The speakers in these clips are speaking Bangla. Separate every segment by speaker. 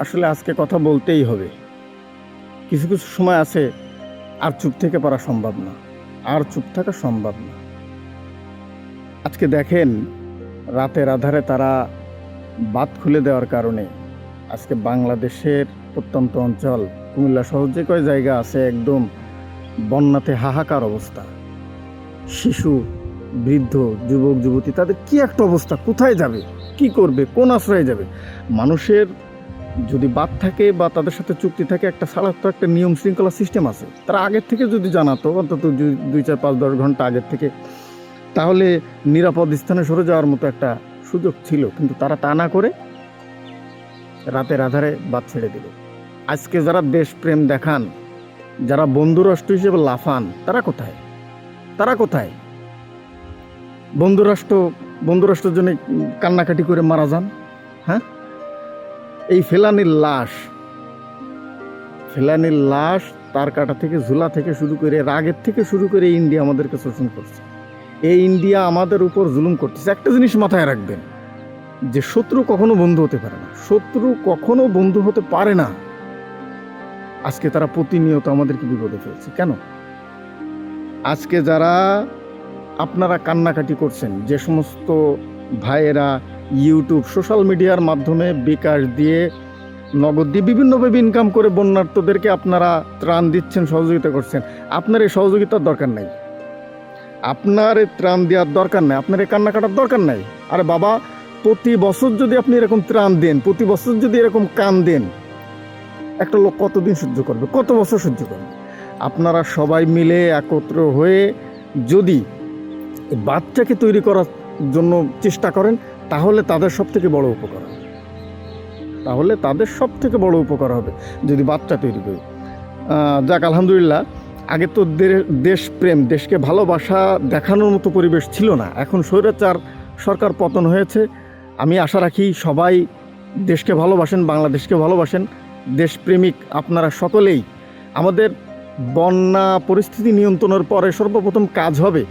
Speaker 1: আসলে আজকে কথা বলতেই হবে। কিছু কিছু সময় আছে আর চুপ থেকে পারা সম্ভব না, আর চুপ থাকা সম্ভব না। আজকে দেখেন, রাতের আধারে তারা বাঁধ খুলে দেওয়ার কারণে আজকে বাংলাদেশের প্রত্যন্ত অঞ্চল কুমিল্লা সহ যে কয় জায়গা আছে একদম বন্যাতে হাহাকার অবস্থা। শিশু, বৃদ্ধ, যুবক যুবতী, তাদের কি একটা অবস্থা, কোথায় যাবে, কি করবে, কোন আশ্রয়ে যাবে? মানুষের যদি বাদ থাকে বা তাদের সাথে চুক্তি থাকে, একটা ছাড়ার তো একটা নিয়ম শৃঙ্খলা সিস্টেম আছে। তারা আগের থেকে যদি জানাতো অন্তত 2, 4, 5, 10 ঘন্টা আগের থেকে, তাহলে নিরাপদ স্থানে সরে যাওয়ার মতো একটা সুযোগ ছিল। কিন্তু তারা তা না করে রাতের আধারে বাদ ছেড়ে দিল। আজকে যারা দেশপ্রেম দেখান, যারা বন্ধুরাষ্ট্র হিসেবে লাফান, তারা কোথায়? তারা কোথায়? বন্ধুরাষ্ট্রের জন্য কান্নাকাটি করে মারা যান। হ্যাঁ, এই ফেলানির লাশ তার কাটা থেকে, ঝুলা থেকে শুরু করে, রাগের থেকে শুরু করে ইন্ডিয়া আমাদেরকে শোষণ করছে। এই ইন্ডিয়া আমাদের উপর জুলুম করতেছে। একটা জিনিস মাথায় রাখবেন, যে শত্রু কখনো বন্ধু হতে পারে না, শত্রু কখনো বন্ধু হতে পারে না। আজকে তারা প্রতিনিয়ত আমাদেরকে বিপদে ফেলছে। কেন? আজকে যারা আপনারা কান্নাকাটি করছেন, যে সমস্ত ভাইয়েরা ইউটিউব, সোশ্যাল মিডিয়ার মাধ্যমে বিকাশ দিয়ে, নগদ দিয়ে বিভিন্নভাবে ইনকাম করে বন্যার্থদেরকে আপনারা ত্রাণ দিচ্ছেন, সহযোগিতা করছেন, আপনার এই সহযোগিতার দরকার নাই, আপনার এই ত্রাণ দেওয়ার দরকার নাই, আপনার এই কান্না কাটার দরকার নাই। আরে বাবা, প্রতি বছর যদি আপনি এরকম ত্রাণ দেন, প্রতি বছর যদি এরকম কান দেন, একটা লোক কতদিন সহ্য করবে, কত বছর সহ্য করবে? আপনারা সবাই মিলে একত্র হয়ে যদি বাচ্চাকে তৈরি করার জন্য চেষ্টা করেন, তাহলে তাদের সব থেকে বড় উপকার হবে। যদি বাচ্চা তৈরি করে। যাক, আলহামদুলিল্লাহ। আগে তো দেশপ্রেম, দেশকে ভালোবাসা দেখানোর মতো পরিবেশ ছিল না। এখন স্বৈরাচার সরকার পতন হয়েছে। আমি আশা রাখি সবাই দেশকে ভালোবাসেন, বাংলাদেশকে ভালোবাসেন, দেশপ্রেমিক আপনারা সকলেই। আমাদের বন্যা পরিস্থিতি নিয়ন্ত্রণের পরে সর্বপ্রথম কাজ হবে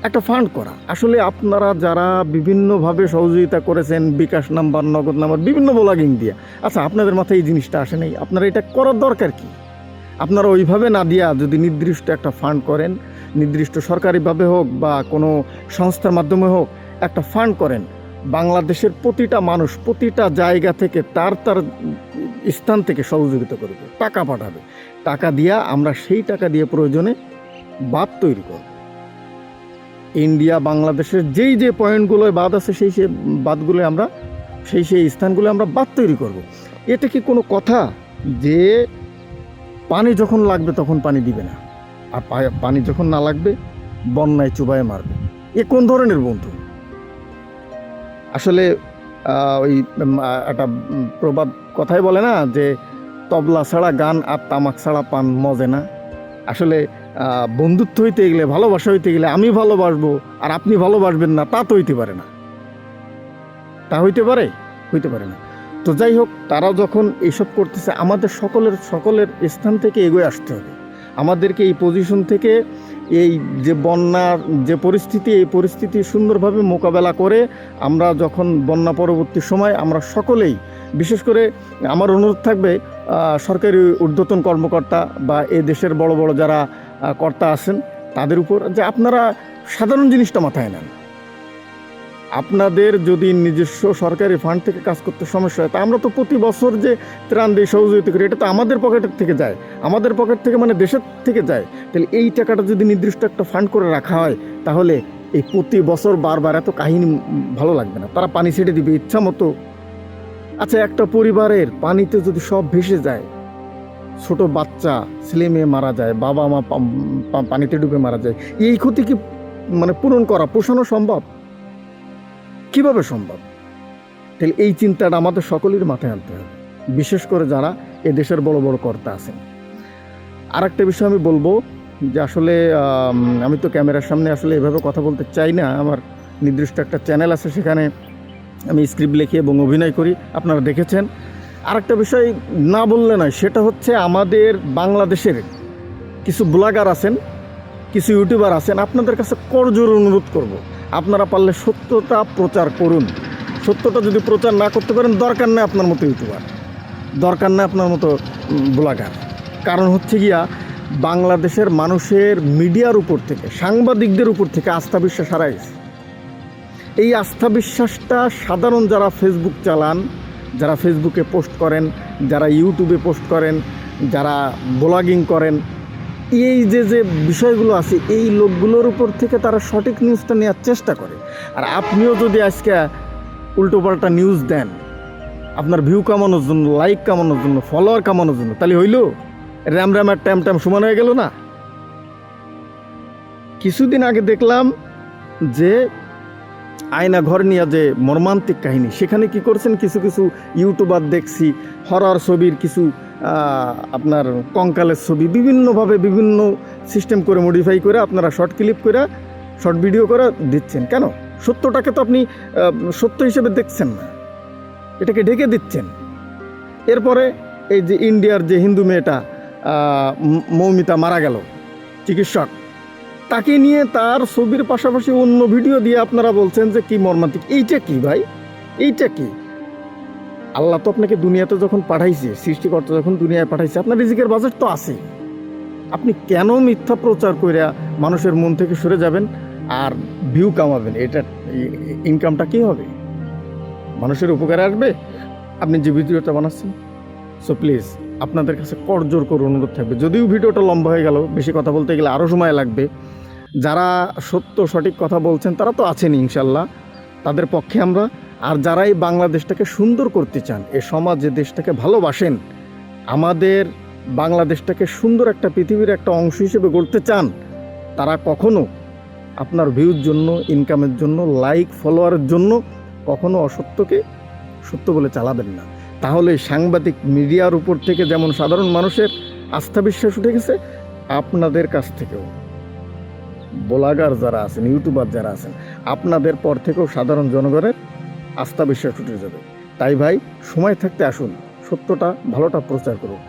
Speaker 1: একটা ফান্ড করা। আসলে আপনারা যারা বিভিন্নভাবে সহযোগিতা করেছেন, বিকাশ নাম্বার, নগদ নাম্বার, বিভিন্ন ব্লগিং দিয়ে, আচ্ছা, আপনাদের মাথায় এই জিনিসটা আসে নাই? আপনারা এটা করার দরকার কি? আপনারা ওইভাবে না দিয়া যদি নির্দিষ্ট একটা ফান্ড করেন, নির্দিষ্ট সরকারিভাবে হোক বা কোনো সংস্থার মাধ্যমে হোক, একটা ফান্ড করেন, বাংলাদেশের প্রতিটা মানুষ প্রতিটা জায়গা থেকে তার স্থান থেকে সহযোগিতা করবে, টাকা পাঠাবে। টাকা দিয়া আমরা সেই টাকা দিয়ে প্রয়োজনে বাঁধ তৈরি করব। ইন্ডিয়া বাংলাদেশের যেই যে পয়েন্টগুলোয় বাঁধ আছে, সেই বাঁধগুলো আমরা, সেই স্থানগুলো আমরা বাঁধ তৈরি করব। এটা কি কোনো কথা যে পানি যখন লাগবে তখন পানি দিবে না, আর পানি যখন না লাগবে বন্যায় চুবায়ে মারবে? এ কোন ধরনের বন্ধু? আসলে ওই একটা প্রবাদ কথাই বলে না, যে তবলা ছাড়া গান আর তামাক ছাড়া পান মজে না। আসলে বন্ধুত্ব হইতে গেলে, ভালোবাসা হইতে গেলে, আমি ভালোবাসবো আর আপনি ভালোবাসবেন না, তা তো হইতে পারে না। তা হইতে পারে না। তো যাই হোক, তারা যখন এইসব করতেছে, আমাদের সকলের স্থান থেকে এগিয়ে আসতে হবে। আমাদেরকে এই পজিশন থেকে, এই যে বন্যার যে পরিস্থিতি, এই পরিস্থিতি সুন্দরভাবে মোকাবেলা করে আমরা যখন বন্যা পরবর্তী সময় আমরা সকলেই, বিশেষ করে আমার অনুরোধ থাকবে সরকারি ঊর্ধ্বতন কর্মকর্তা বা এ দেশের বড় বড় যারা কর্তা আছেন তাদের উপর, যে আপনারা সাধারণ জিনিসটা মাথায় নেন। আপনাদের যদি নিজস্ব সরকারি ফান্ড থেকে কাজ করতে সমস্যা হয়, তা আমরা তো প্রতি বছর যে ত্রাণ দিয়ে সহযোগিতা করি, এটা তো আমাদের পকেটের থেকে যায়, আমাদের পকেট থেকে, মানে দেশের থেকে যায়। তাহলে এই টাকাটা যদি নির্দিষ্ট একটা ফান্ড করে রাখা হয়, তাহলে এই প্রতি বছর বারবার এত কাহিনী ভালো লাগবে না। তারা পানি ছেড়ে দিবে ইচ্ছা মতো। আচ্ছা, একটা পরিবারের পানিতে যদি সব ভেসে যায়, ছোট বাচ্চা, ছেলে মেয়ে মারা যায়, বাবা মা পানিতে ডুবে মারা যায়, এই ক্ষতি কি মানে পূরণ করা, পোষানো সম্ভব? কিভাবে সম্ভব? তাহলে এই চিন্তাটা আমাদের সকলের মাথায় আনতে হবে, বিশেষ করে যারা এ দেশের বড় বড় কর্তা আছেন। আর একটা বিষয় আমি বলবো, যে আসলে আমি তো ক্যামেরার সামনে আসলে এভাবে কথা বলতে চাই না। আমার নির্দিষ্ট একটা চ্যানেল আছে, সেখানে আমি স্ক্রিপ্ট লিখি এবং অভিনয় করি, আপনারা দেখেছেন। আর একটা বিষয় না বললে নয়, সেটা হচ্ছে আমাদের বাংলাদেশের কিছু ব্লগার আছেন, কিছু ইউটিউবার আছেন, আপনাদের কাছে করজোড়ে অনুরোধ করব, আপনারা পারলে সত্যতা প্রচার করুন। সত্যটা যদি প্রচার না করতে পারেন, দরকার নেই আপনার মতো ইউটিউবার, দরকার না আপনার মতো ব্লগার। কারণ হচ্ছে গিয়া বাংলাদেশের মানুষের মিডিয়ার উপর থেকে, সাংবাদিকদের উপর থেকে আস্থা বিশ্বাস হারাই গেছে। এই আস্থা বিশ্বাসটা সাধারণ যারা ফেসবুক চালান, যারা ফেসবুকে পোস্ট করেন, যারা ইউটিউবে পোস্ট করেন, যারা ব্লগিং করেন, এই যে যে বিষয়গুলো আছে এই লোকগুলোর উপর থেকে তারা সঠিক নিউজটা নেওয়ার চেষ্টা করে। আর আপনিও যদি আজকে উল্টোপাল্টা নিউজ দেন আপনার ভিউ কামানোর জন্য, লাইক কামানোর জন্য, ফলোয়ার কামানোর জন্য, তাহলে হইল র্যাম র্যামের টাইম সমান হয়ে গেল না? কিছুদিন আগে দেখলাম যে আয়না ঘর নিয়ে যে মর্মান্তিক কাহিনী, সেখানে কি করছেন কিছু কিছু ইউটিউবার দেখছি হরর ছবির কিছু আপনার কঙ্কালের ছবি বিভিন্নভাবে বিভিন্ন সিস্টেম করে মডিফাই করে আপনারা শর্ট ক্লিপ করে শর্ট ভিডিও করে দিচ্ছেন। কেন? সত্যটাকে তো আপনি সত্য হিসেবে দেখছেন না, এটাকে ঢেকে দিচ্ছেন। এরপরে এই যে ইন্ডিয়ার যে হিন্দু মেয়েটা মৌমিতা মারা গেল, চিকিৎসক, তাকে নিয়ে তার ছবির পাশাপাশি অন্য ভিডিও দিয়ে আপনারা বলছেন যে কি মর্মান্তিক। এইটা কি ভাই? এইটা কি? আল্লাহ তো আপনাকে দুনিয়াতে যখন পাঠাইছে, সৃষ্টিকর্তা যখন দুনিয়ায় পাঠাইছে, আপনার রিজিকের বাজেট তো আছে। আপনি কেন মিথ্যা প্রচার করে মানুষের মন থেকে সরে যাবেন আর ভিউ কামাবেন? এটা ইনকামটা কি হবে? মানুষের উপকারে আসবে আপনি যে ভিডিওটা বানাচ্ছেন? সো প্লিজ আপনাদের কাছে করজোর করে অনুরোধ থাকবে, যদিও ভিডিওটা লম্বা হয়ে গেল, বেশি কথা বলতে গেলে আরও সময় লাগবে, যারা সত্য সঠিক কথা বলছেন তারা তো আছেন ইনশাল্লাহ, তাদের পক্ষে আমরা। আর যারা এই বাংলাদেশটাকে সুন্দর করতে চান, এ সমাজে দেশটাকে ভালোবাসেন, আমাদের বাংলাদেশটাকে সুন্দর একটা পৃথিবীর একটা অংশ হিসেবে গড়তে চান, তারা কখনো আপনার ভিউর জন্য, ইনকামের জন্য, লাইক ফলোয়ারের জন্য কখনো অসত্যকে সত্য বলে চালাবেন না। তাহলে সাংবাদিক মিডিয়ার উপর থেকে যেমন সাধারণ মানুষের আস্থা বিশ্বাস উঠে গেছে, আপনাদের কাছ থেকেও ব্লগার যারা আছেন, ইউটিউবার যারা আছেন, আপনাদের পর থেকেও সাধারণ জনগণের আস্থা বিশ্বাস উঠে যাবে। তাই ভাই, সময় থাকতে আসুন, সত্যটা ভালোটা প্রচার করুন।